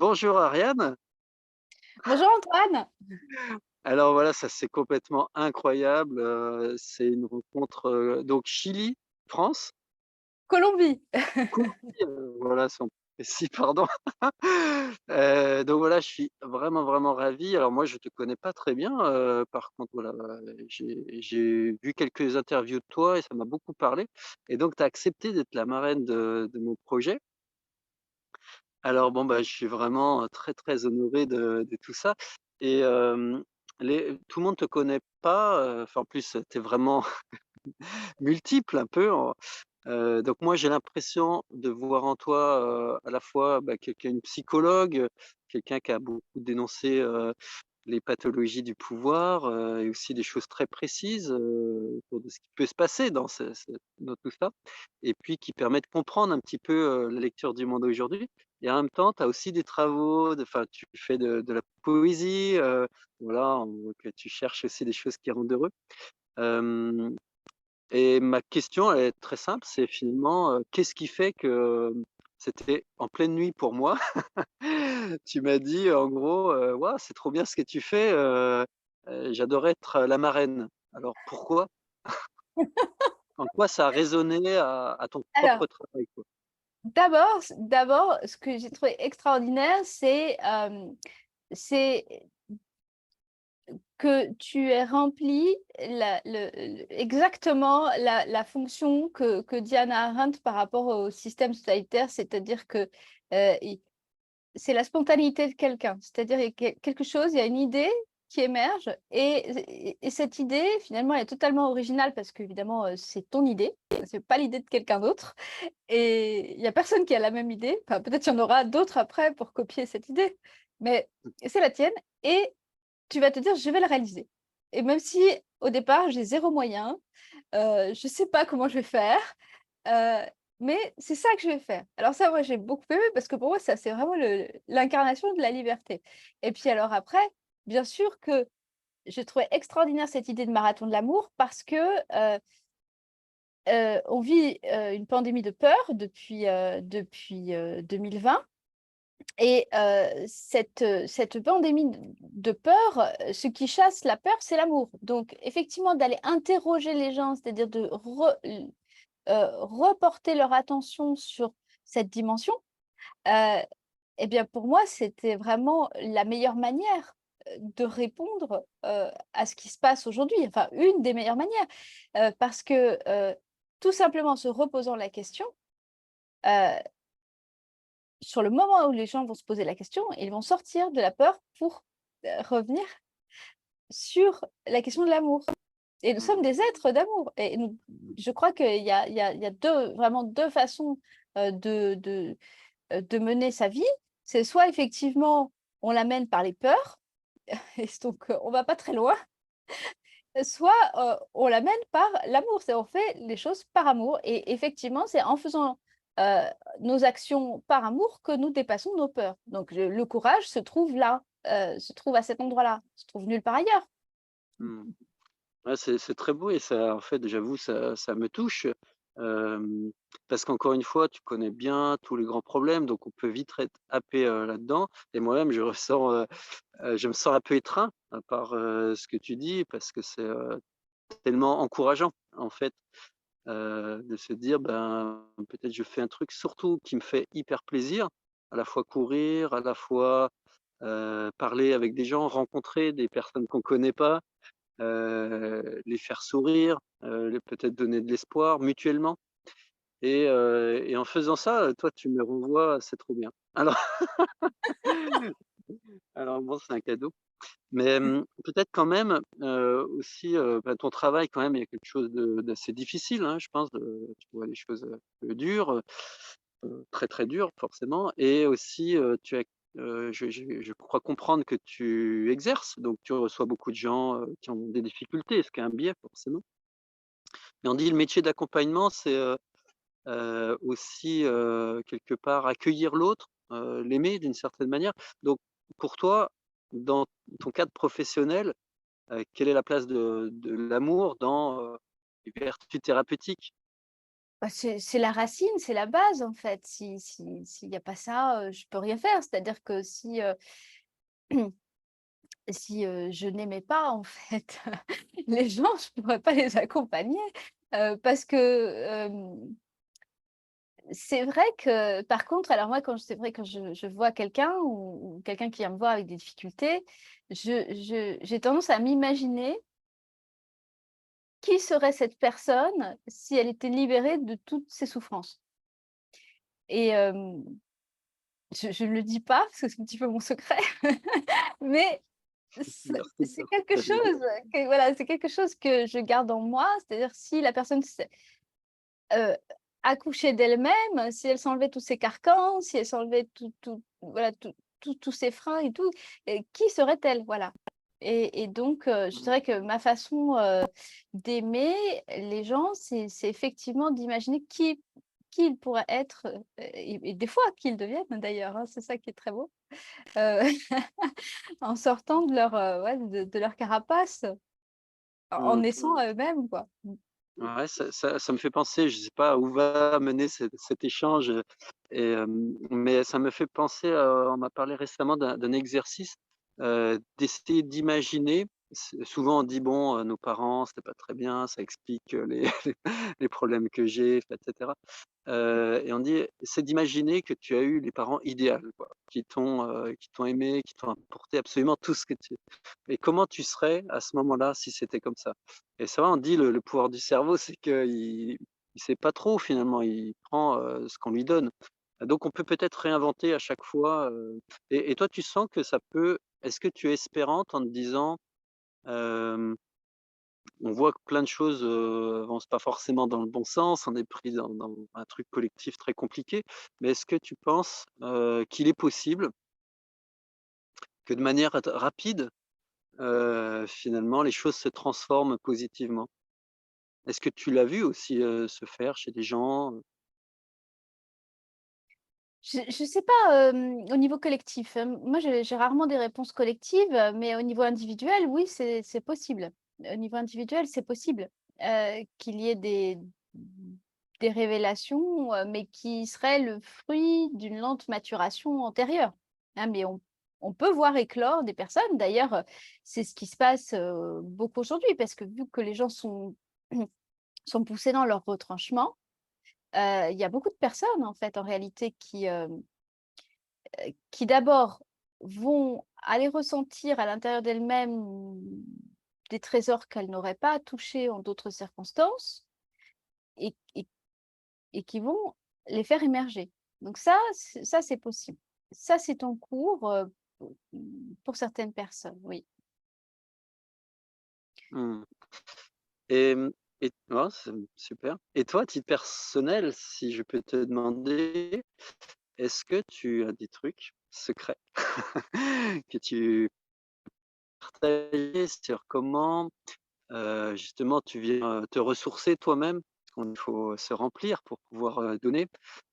Bonjour Ariane. Bonjour Antoine, Alors voilà, ça c'est complètement incroyable. C'est une rencontre donc Chili, France, Colombie. Colombie, voilà, si on précis, pardon. Donc voilà, je suis vraiment, vraiment ravi. Alors moi, je te connais pas très bien, par contre, voilà, j'ai vu quelques interviews de toi et ça m'a beaucoup parlé. Et donc, tu as accepté d'être la marraine de mon projet. Alors bon, bah, je suis vraiment, très, très honoré de tout ça et tout le monde te connaît pas, enfin, en plus, tu es vraiment multiple un peu donc moi, j'ai l'impression de voir en toi, à la fois, bah, quelqu'un une psychologue, quelqu'un qui a beaucoup dénoncé, les pathologies du pouvoir, et aussi des choses très précises, autour de ce qui peut se passer dans tout ça et puis qui permet de comprendre un petit peu, la lecture du monde aujourd'hui et en même temps, tu as aussi des travaux enfin, tu fais de la poésie, voilà, on voit que tu cherches aussi des choses qui rendent heureux. Hem Et ma question, elle est très simple, c'est finalement, qu'est-ce qui fait que, c'était en pleine nuit pour moi, tu m'as dit en gros, «Waouh, c'est trop bien ce que tu fais, j'adorais être la marraine». Alors pourquoi? En quoi ça a résonné à ton Alors, propre travail, quoi? d'abord, ce que j'ai trouvé extraordinaire, c'est que tu aies rempli exactement la fonction que dit Hannah Arendt par rapport au système totalitaire, c'est-à-dire que, i c'est la spontanéité de quelqu'un. C'est-à-dire il y a quelque chose, il y a une idée qui émerge et cette idée finalement elle est totalement originale parce qu'évidemment, c'est ton idée, c'est pas l'idée de quelqu'un d'autre et il y a personne qui a la même idée. Enfin peut-être il y en aura d'autres après pour copier cette idée, mais c'est la tienne et tu vas te dire: «Je vais le réaliser» et même si au départ j'ai zéro moyen, je sais pas comment je vais faire, heu, mais c'est ça que je vais faire. Alors ça, moi, j'ai beaucoup aimé parce que pour moi, ça, c'est vraiment l'incarnation de la liberté et puis alors après, bien sûr que je trouvais extraordinaire cette idée de marathon de l'amour parce que, on vit, une pandémie de peur depuis 2020 et cette pandémie de peur, ce qui chasse la peur, c'est l'amour. Donc effectivement, d'aller interroger les gens, c'est-à-dire de reporter leur attention sur cette dimension, heu et bien, pour moi, c'était vraiment la meilleure manière, de répondre, à ce qui se passe aujourd'hui, enfin une des meilleures manières, parce que, tout simplement en se reposant la question, heu, sur le moment où les gens vont se poser la question, ils vont sortir de la peur pour, revenir sur la question de l'amour et nous sommes Mmh. des êtres d'amour et nous je crois qu'il y a 2 vraiment 2 façons, de mener sa vie. C'est soit effectivement on l'amène par les peurs et donc on va pas très loin, soit, on l'amène par l'amour. C'est on fait les choses par amour et effectivement, c'est en faisant, heu, nos actions par amour que nous dépassons nos peurs. Donc le courage se trouve là, se trouve à cet endroit-là, se trouve nulle part ailleurs. Mmh. Ouais, c'est très beau et ça en fait, j'avoue, ça me touche, hem, parce qu'encore une fois, tu connais bien tous les grands problèmes, donc on peut vite être happé, là-dedans et moi-même je me sens un peu étreint par, ce que tu dis parce que c'est, tellement encourageant, en fait, de se dire: «Ben, peut-être je fais un truc surtout qui me fait hyper plaisir», à la fois courir, à la fois, parler avec des gens, rencontrer des personnes qu'on connaît pas, les faire sourire, les peut-être donner de l'espoir mutuellement et en faisant ça, toi tu me renvoies: «C'est trop bien». Alors bon, c'est un cadeau. Mais, peut-être quand même, aussi, bah, ton travail quand même, il y a quelque chose d'assez difficile, hein, je pense, tu vois des choses, un peu dures, très, très dures forcément et aussi, tu as je crois comprendre que tu exerces, donc tu reçois beaucoup de gens, qui ont des difficultés, ce qui est un biais forcément. Et on dit le métier d'accompagnement, c'est, aussi, quelque part accueillir l'autre, l'aimer d'une certaine manière. Donc pour toi, dans ton cadre professionnel, quelle est la place de l'amour dans, les vertus thérapeutiques? Bah, c'est la racine, c'est la base en fait. S'il y a pas ça, je peux rien faire. C'est-à-dire que si je n'aimais pas en fait les gens, je pourrais pas les accompagner, parce que, c'est vrai que par contre alors moi quand c'est vrai quand je vois quelqu'un ou quelqu'un qui vient me voir avec des difficultés, j'ai tendance à m'imaginer qui serait cette personne si elle était libérée de toutes ses souffrances et je ne le dis pas parce que c'est un petit peu mon secret, mais Merci de c'est quelque partager. chose que voilà, c'est quelque chose que je garde en moi. C'est-à-dire si la personne heu, accouchait d'elle-même, si elle s'enlevait tous ses carcans, si elle s'enlevait tout voilà, tous ses freins et tout, et qui serait-elle? Voilà et donc je Mmh. dirais que ma façon, d'aimer les gens, c'est effectivement d'imaginer qui ils pourraient être, et des fois qui ils deviennent d'ailleurs, hein, c'est ça qui est très beau, heu, en sortant de leur, ouais, de leur carapace, en Mmh. naissant à eux-mêmes, quoi. Mmh. Ouais, ça me fait penser, je sais pas où va mener cet échange, mais ça me fait penser, on m'a parlé récemment d'un exercice, d'essayer d'imaginer. Souvent on dit: «Bon, nos parents, c'était pas très bien, ça explique, les les problèmes que j'ai», et cetera. Et on dit: «C'est d'imaginer que tu as eu les parents idéaux, quoi, qui t'ont aimé, qui t'ont apporté absolument tout ce que tu et comment tu serais à ce moment-là si c'était comme ça?» Et c'est vrai, on dit le pouvoir du cerveau, c'est qu'il sait pas trop finalement, il prend, ce qu'on lui donne. Donc on peut peut-être réinventer à chaque fois, et toi tu sens que ça peut est-ce que tu es espérante en te disant, hem on voit que plein de choses, avancent pas forcément dans le bon sens, on est pris dans un truc collectif très compliqué. Mais est-ce que tu penses, qu'il est possible que de manière rapide, finalement les choses se transforment positivement? Est-ce que tu l'as vu aussi, se faire chez des gens? Je sais pas, au niveau collectif, moi j'ai rarement des réponses collectives, mais au niveau individuel, oui, c'est possible. Au niveau individuel, c'est possible, qu'il y ait des révélations, mais qui seraient le fruit d'une lente maturation antérieure, hein, mais on peut voir éclore des personnes. D'ailleurs, c'est ce qui se passe, beaucoup aujourd'hui parce que vu que les gens sont poussés dans leur retranchement, il y a beaucoup de personnes, en fait, en réalité, qui d'abord vont aller ressentir à l'intérieur d'elles-mêmes des trésors qu'elles n'auraient pas touchés en d'autres circonstances et et et qui vont les faire émerger. Donc ça, c'est possible. Ça, c'est en cours, pour certaines personnes, oui. Mmh. Et oh, c'est super. Et toi, à titre personnel, si je peux te demander, est-ce que tu as des trucs secrets que tu partager sur comment, justement tu viens, te ressourcer toi-même? Parce qu'il faut se remplir pour pouvoir, donner,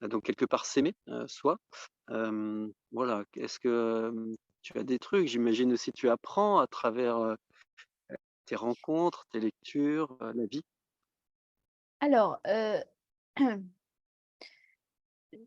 donc quelque part s'aimer, soi. Voilà, est-ce que, tu as des trucs? J'imagine aussi tu apprends à travers, tes rencontres, tes lectures, la vie? Alors,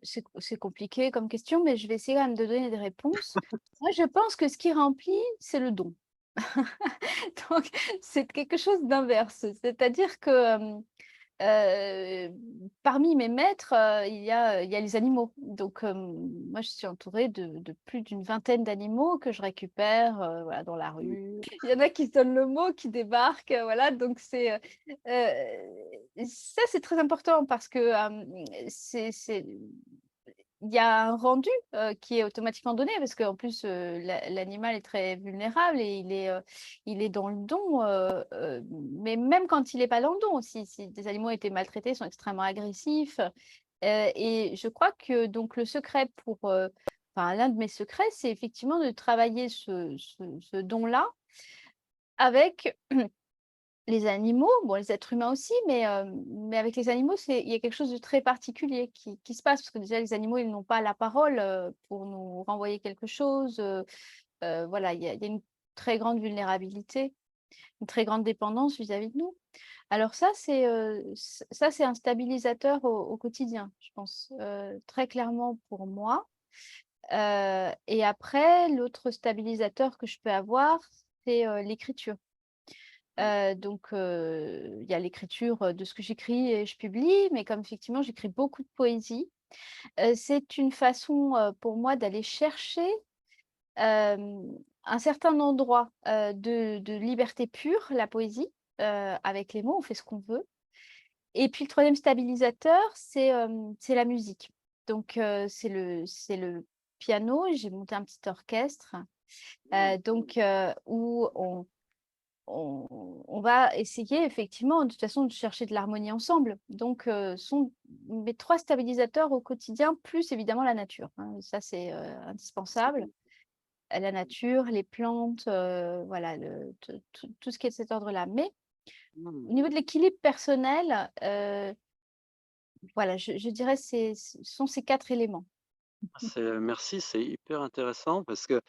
c'est compliqué comme question, mais je vais essayer quand même de donner des réponses. Moi, je pense que ce qui remplit, c'est le don. Donc c'est quelque chose d'inverse. C'est-à-dire que, Heu, parmi mes maîtres, il y a les animaux. Donc, moi, je suis entourée de plus d'une vingtaine d'animaux que je récupère, voilà, dans la Mmh. rue. Il y en a qui sonnent le mot, qui débarquent, voilà, donc ça, c'est très important parce que, c'est il y a un rendu, qui est automatiquement donné parce qu'en plus, l'animal est très vulnérable et il est dans le don, mais même quand il est pas dans le don, si des animaux ont été maltraités, sont extrêmement agressifs, et je crois que donc le secret enfin l'un de mes secrets, c'est effectivement de travailler ce don-là avec les animaux, bon, les êtres humains aussi, mais avec les animaux, il y a quelque chose de très particulier qui se passe parce que déjà les animaux, ils n'ont pas la parole, pour nous renvoyer quelque chose, voilà, il y a une très grande vulnérabilité. une très grande dépendance vis-à-vis de nous. Alors ça, c'est un stabilisateur au quotidien, je pense, très clairement pour moi. Et après, l'autre stabilisateur que je peux avoir, c'est, l'écriture. Il y a l'écriture, de ce que j'écris et je publie, mais comme effectivement j'écris beaucoup de poésie, c'est une façon, pour moi d'aller chercher, un certain endroit, de liberté pure, la poésie, avec les mots, on fait ce qu'on veut. Et puis le troisième stabilisateur, c'est la musique. C'est le piano, j'ai monté un petit orchestre, où on va essayer effectivement, de toute façon, de chercher de l'harmonie ensemble. Sont mes 3 stabilisateurs au quotidien, plus évidemment la nature, hein. Ça, c'est, indispensable. La nature, les plantes, voilà, le tout ce qui est de cet ordre-là. Mais Mmh. au niveau de l'équilibre personnel, voilà, je dirais ce sont ces 4 éléments. Merci, c'est hyper intéressant parce que,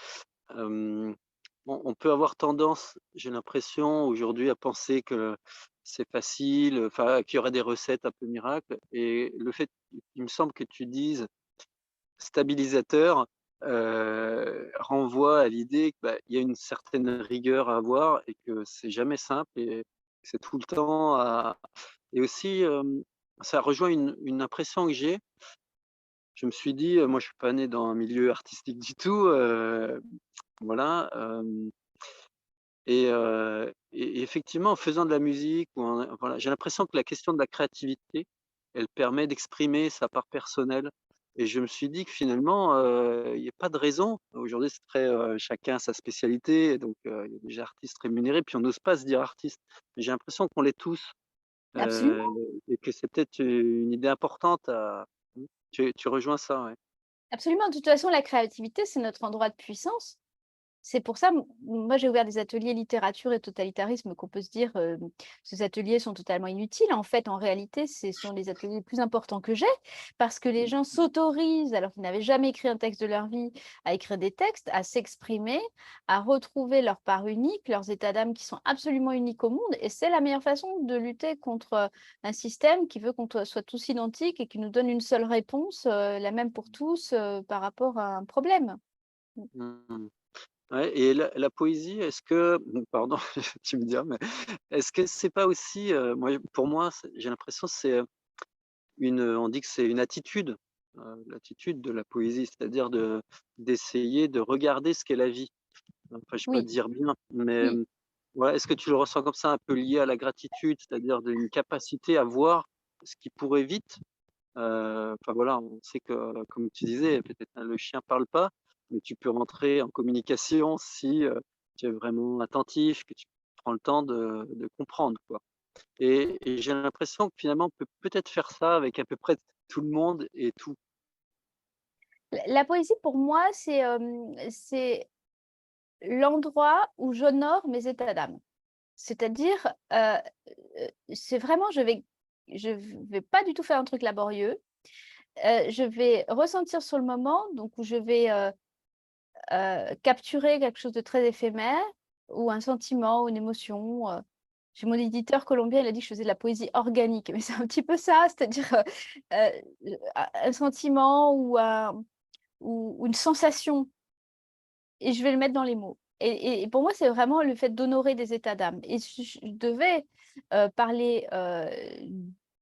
on peut avoir tendance, j'ai l'impression aujourd'hui, à penser que c'est facile, enfin, qu'il y aurait des recettes un peu miracles, et le fait il me semble que tu dises stabilisateur, renvoie à l'idée que, bah, il y a une certaine rigueur à avoir et que c'est jamais simple, et c'est tout le temps à et aussi, ça rejoint une impression que j'ai. Je me suis dit, moi je suis pas né dans un milieu artistique du tout, voilà, et effectivement en faisant de la musique ou en voilà, j'ai l'impression que la question de la créativité, elle permet d'exprimer sa part personnelle, et je me suis dit que finalement, il y a pas de raison. Aujourd'hui, c'est très, chacun a sa spécialité, et donc il y a des artistes rémunérés, puis on n'ose pas se dire artiste. Mais j'ai l'impression qu'on l'est tous, heu Absolument, et que c'est peut-être une idée importante à mmh, tu rejoins ça, ouais. absolument. De toute façon, la créativité, c'est notre endroit de puissance. C'est pour ça, moi, j'ai ouvert des ateliers littérature et totalitarisme qu'on peut se dire, ces ateliers sont totalement inutiles. En fait, en réalité, ce sont les ateliers les plus importants que j'ai, parce que les gens s'autorisent, alors qu'ils n'avaient jamais écrit un texte de leur vie, à écrire des textes, à s'exprimer, à retrouver leur part unique, leurs états d'âme qui sont absolument uniques au monde, et c'est la meilleure façon de lutter contre, un système qui veut soit tous identiques et qui nous donne une seule réponse, la même pour tous, par rapport à un problème. Mmh. Ouais, et la poésie, est-ce que pardon, tu me diras, mais est-ce que c'est pas aussi, moi, pour moi, j'ai l'impression que c'est, on dit que c'est une attitude, l'attitude de la poésie, c'est-à-dire d'essayer de regarder ce qu'est la vie. Enfin, je sais pas Oui, dire bien, mais, oui. ouais, est-ce que tu le ressens comme ça, un peu lié à la gratitude, c'est-à-dire une capacité à voir ce qui pourrait vite, enfin voilà, on sait que, comme tu disais, peut-être, le chien parle pas, mais tu peux rentrer en communication si, tu es vraiment attentif, que tu prends le temps de comprendre, quoi. Et j'ai l'impression que finalement, on peut peut-être faire ça avec à peu près tout le monde et tout. La poésie pour moi, c'est l'endroit où j'honore mes états d'âme. C'est-à-dire, c'est vraiment je vais pas du tout faire un truc laborieux, je vais ressentir sur le moment, donc où je vais, capturer quelque chose de très éphémère ou un sentiment ou une émotion, j'ai mon éditeur colombien, il a dit que je faisais de la poésie organique, mais c'est un petit peu ça, c'est-à-dire, un sentiment ou une sensation. Et je vais le mettre dans les mots. Et pour moi, c'est vraiment le fait d'honorer des états d'âme. Et si je devais, parler,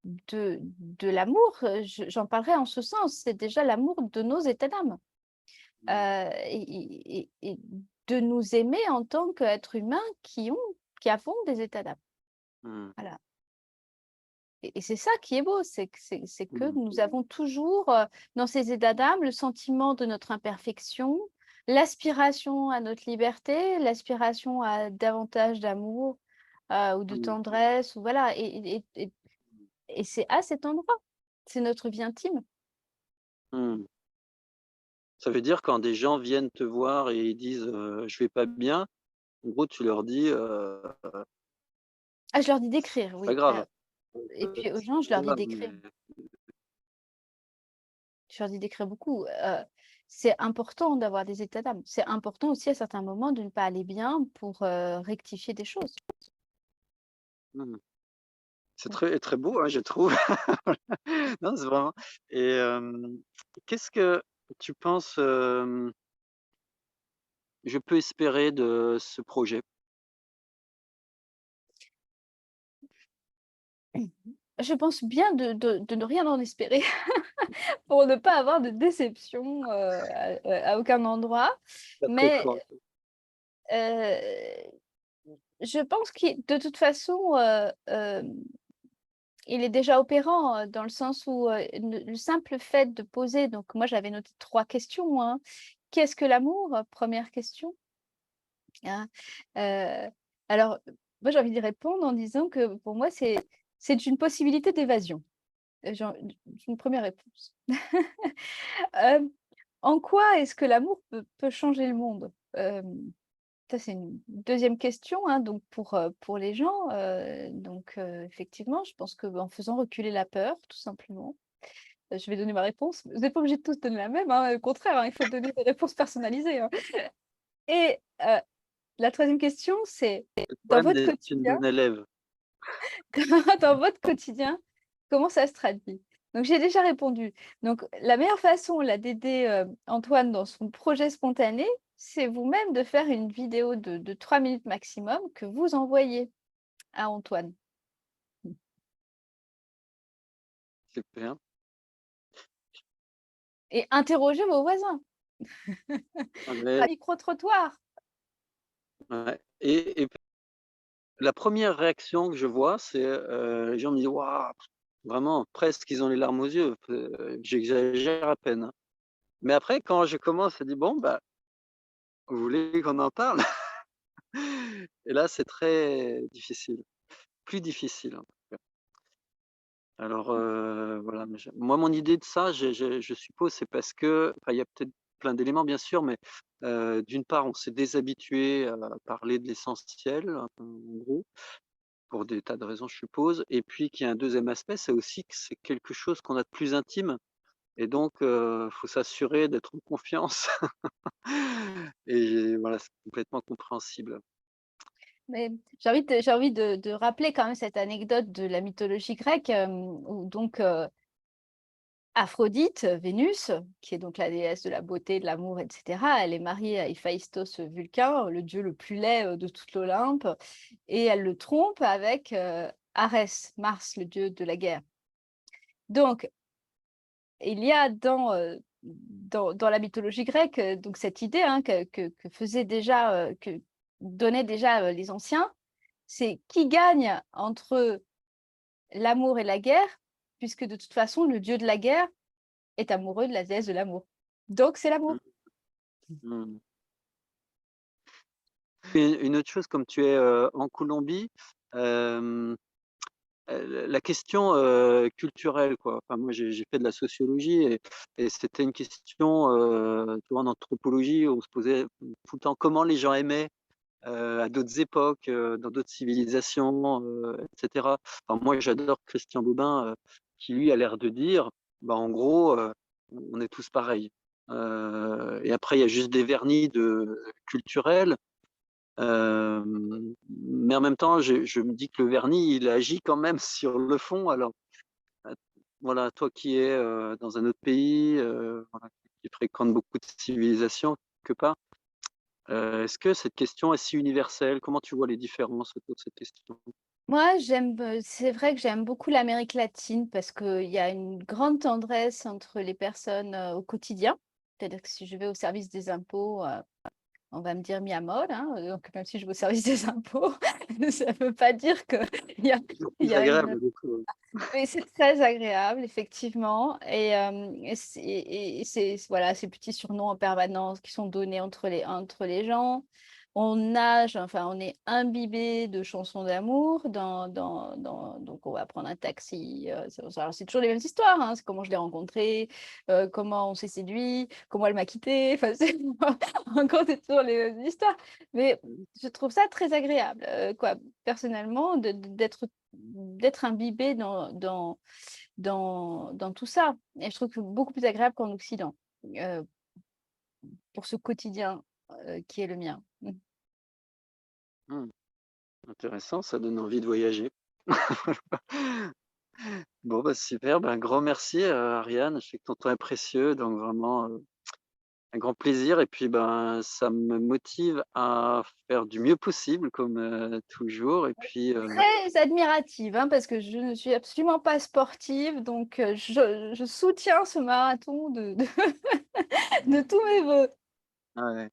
de l'amour, j'en parlerais en ce sens. C'est déjà l'amour de nos états d'âme, et de nous aimer en tant qu'êtres humains qui avons des états d'âme. Mmh. Voilà. Et c'est ça qui est beau, c'est que Mmh. nous avons toujours, dans ces états d'âme, le sentiment de notre imperfection, l'aspiration à notre liberté, l'aspiration à davantage d'amour, ou de Mmh. tendresse, ou voilà, et c'est à cet endroit, c'est notre vie intime. Mmh. Ça veut dire quand des gens viennent te voir et ils disent, «Je vais pas bien», en gros, tu leur dis, Ah, je leur dis d'écrire, «C'est pas oui, grave, et puis aux c'est gens, je leur pas dis grave, d'écrire. mais». Je leur dis d'écrire beaucoup, c'est important d'avoir des états d'âme. C'est important aussi à certains moments de ne pas aller bien pour, rectifier des choses. Mmh. C'est très très beau, hein, je trouve. Non, c'est vraiment et qu'est-ce que tu penses, je peux espérer de ce projet? Je pense bien de ne rien en espérer pour ne pas avoir de déception, à aucun endroit. Pas très Mais, fort. je pense qu'il de toute façon, il est déjà opérant, dans le sens où, le simple fait de poser donc moi j'avais noté 3 questions, hein. Qu'est-ce que l'amour? Première question, hein. Heu, alors, moi j'ai envie d'y répondre en disant que pour moi c'est une possibilité d'évasion. J'en une première réponse. Hem, En quoi est-ce que l'amour peut changer le monde? Ça c'est une 2e question, hein, donc pour les gens, effectivement, je pense qu'en faisant reculer la peur, tout simplement. Je vais donner ma réponse. Vous n'êtes pas obligés de tous donner la même, hein, au contraire, hein, il faut donner des réponses personnalisées, hein. Et la 3e question, c'est Le dans problème votre d'être une quotidien bonne élève. dans votre quotidien, comment ça se traduit? Donc j'ai déjà répondu. Donc la meilleure façon là d'aider, Antoine dans son projet spontané, c'est vous-même de faire une vidéo de 3 minutes maximum que vous envoyez à Antoine. Super. Et interrogez vos voisins. Ouais, Un micro-trottoir. ouais et la première réaction que je vois, c'est, les gens me disent: «Waouh!» vraiment presque ils ont les larmes aux yeux, j'exagère à peine, hein. Mais après quand je commence, à dire «Bon, bah, vous voulez qu'on en parle?» Et là, c'est très difficile, plus difficile, en tout cas. Alors, voilà, mais moi, mon idée de ça, je suppose, c'est parce que enfin, il y a peut-être plein d'éléments, bien sûr, mais, d'une part, on s'est déshabitué à parler de l'essentiel, en gros, pour des tas de raisons, je suppose et puis qu'il y a un deuxième aspect, c'est aussi que c'est quelque chose qu'on a de plus intime et donc, faut s'assurer d'être en confiance et voilà, c'est complètement compréhensible. Mais j'ai envie de rappeler quand même cette anecdote de la mythologie grecque, où donc, Aphrodite, Vénus, qui est donc la déesse de la beauté, de l'amour et cetera, elle est mariée à Héphaïstos, Vulcain, le dieu le plus laid, de toute l'Olympe et elle le trompe avec, Arès, Mars, le dieu de la guerre. Donc il y a dans la mythologie grecque, donc cette idée, hein, que faisaient déjà, que donnaient déjà, les anciens, c'est qui gagne entre l'amour et la guerre, puisque de toute façon le dieu de la guerre est amoureux de la déesse de l'amour. Donc c'est Mmh, l'amour. mmh. Et une autre chose, comme tu es, en Colombie, hem, la question, culturelle, quoi. Enfin, moi, j'ai fait de la sociologie et c'était une question, tu vois, en anthropologie, on se posait tout le temps comment les gens aimaient, à d'autres époques, dans d'autres civilisations, et cetera. Enfin, moi, j'adore Christian Bobin, qui lui a l'air de dire, bah, en gros, on est tous pareils. Et après il y a juste des vernis de culturels. Mais en même temps, je me dis que le vernis, il agit quand même sur le fond. Alors, heu, voilà, toi qui es, dans un autre pays, voilà, qui fréquente beaucoup de civilisations quelque part, est-ce que cette question est si universelle? Comment tu vois les différences autour de cette question? Moi, c'est vrai que j'aime beaucoup l'Amérique latine parce qu'il y a une grande tendresse entre les personnes, au quotidien. C'est-à-dire que si je vais au service des impôts, on va me dire mis à mode, hein, donc même si je vais au service des impôts, ça ne veut pas dire qu'il y a Toujours il plus y a une agréable du coup, oui, c'est très agréable effectivement et c'est voilà, ces petits surnoms en permanence qui sont donnés entre les gens. On nage, enfin on est imbibé de chansons d'amour donc on va prendre un taxi, c'est toujours les mêmes histoires, hein, c'est comment je l'ai rencontré, comment on s'est séduit, comment elle m'a quitté, enfin c'est encore c'est toujours les mêmes histoires. Mais je trouve ça très agréable, quoi, personnellement d'être imbibé dans tout ça et je trouve que beaucoup plus agréable qu'en Occident, heu, pour ce quotidien, qui est le mien. Mmh. Mmh, intéressant, ça donne envie de voyager. Bon, bah, super, ben, un grand merci, Ariane. Je sais que ton temps est précieux, donc vraiment, un grand plaisir et puis, ben, ça me motive à faire du mieux possible comme, toujours et puis, Très admirative, hein, parce que je ne suis absolument pas sportive, donc je soutiens ce marathon de de tous mes vœux. ouais.